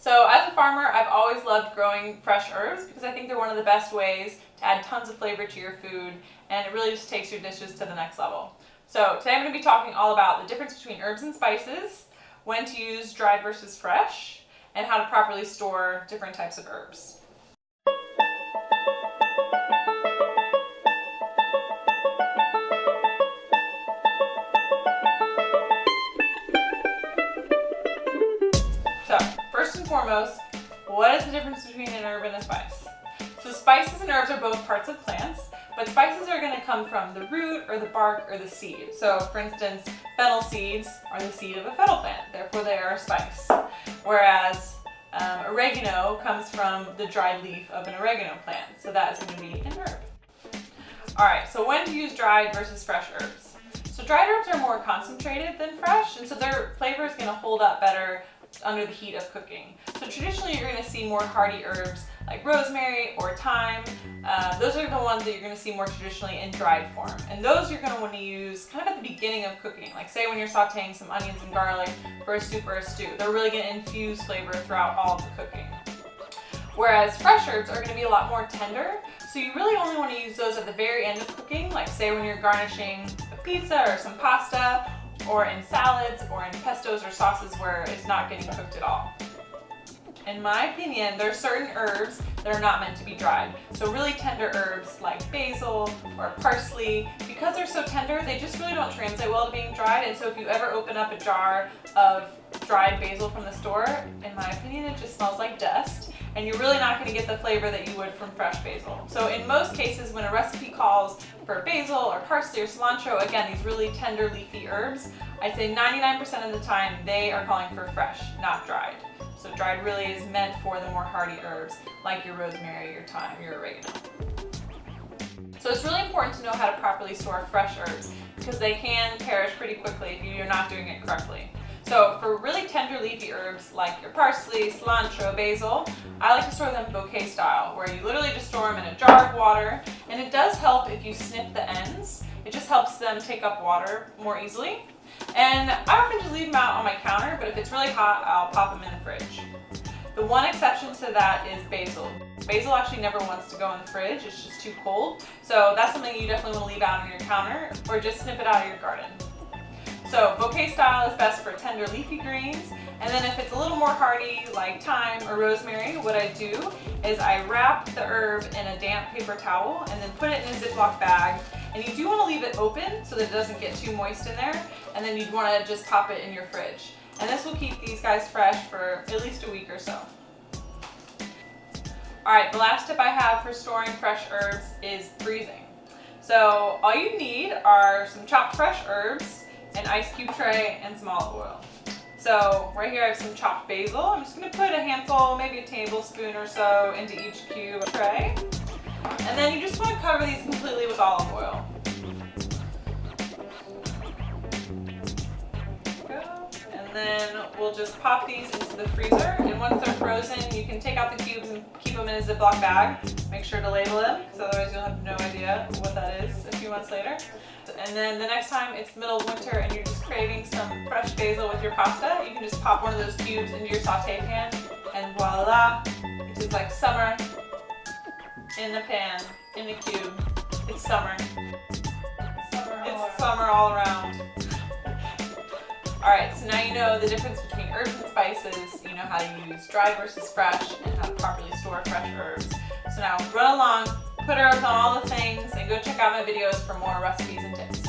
So as a farmer, I've always loved growing fresh herbs because I think they're one of the best ways to add tons of flavor to your food, and it really just takes your dishes to the next level. So today I'm going to be talking all about the difference between herbs and spices, when to use dried versus fresh, and how to properly store different types of herbs. So, first and foremost, what is the difference between an herb and a spice? So spices and herbs are both parts of plants, but spices are going to come from the root or the bark or the seed. So for instance, fennel seeds are the seed of a fennel plant, therefore they are a spice. Whereas oregano comes from the dried leaf of an oregano plant, so that is going to be an herb. Alright, so when to use dried versus fresh herbs? So dried herbs are more concentrated than fresh, and so their flavor is going to hold up better under the heat of cooking. So traditionally you're going to see more hardy herbs like rosemary or thyme. Those are the ones that you're going to see more traditionally in dried form. And those you're going to want to use kind of at the beginning of cooking. Like say when you're sauteing some onions and garlic for a soup or a stew. They're really going to infuse flavor throughout all of the cooking. Whereas fresh herbs are going to be a lot more tender. So you really only want to use those at the very end of cooking. Like say when you're garnishing a pizza or some pasta, or in salads, or in pestos or sauces where it's not getting cooked at all. In my opinion, there are certain herbs that are not meant to be dried. So really tender herbs like basil or parsley, because they're so tender, they just really don't translate well to being dried. And so if you ever open up a jar of dried basil from the store, in my opinion, it just smells like dust. And you're really not going to get the flavor that you would from fresh basil. So in most cases, when a recipe calls for basil or parsley or cilantro, again, these really tender leafy herbs, I'd say 99% of the time they are calling for fresh, not dried. So dried really is meant for the more hardy herbs like your rosemary, your thyme, your oregano. So it's really important to know how to properly store fresh herbs because they can perish pretty quickly if you're not doing it correctly. So for really tender leafy herbs like your parsley, cilantro, basil, I like to store them bouquet style, where you literally just store them in a jar of water, and it does help if you snip the ends. It just helps them take up water more easily. And I often just leave them out on my counter, but if it's really hot, I'll pop them in the fridge. The one exception to that is basil. Basil actually never wants to go in the fridge, it's just too cold. So that's something you definitely want to leave out on your counter, or just snip it out of your garden. So bouquet style is best for tender leafy greens, and then if it's a little more hardy like thyme or rosemary, what I do is I wrap the herb in a damp paper towel and then put it in a Ziploc bag. And you do want to leave it open so that it doesn't get too moist in there, and then you'd want to just pop it in your fridge. And this will keep these guys fresh for at least a week or so. Alright, the last tip I have for storing fresh herbs is freezing. So all you need are some chopped fresh herbs, an ice cube tray, and some olive oil. So right here I have some chopped basil. I'm just going to put a handful, maybe a tablespoon or so, into each cube tray. And then you just want to cover these completely with olive oil. And then we'll just pop these into the freezer. And once they're frozen, you can take out the cubes and keep them in a Ziploc bag. Make sure to label them, because otherwise you'll have no idea what that is a few months later. And then the next time it's the middle of winter and you're just craving some fresh basil with your pasta, you can just pop one of those cubes into your saute pan, and voila, it is like summer in the pan, in the cube. It's summer. It's summer all around. Alright, so now you know the difference between herbs and spices, you know how to use dry versus fresh, and how to properly store fresh herbs. So now run along, put herbs on all the things, and go check out my videos for more recipes and tips.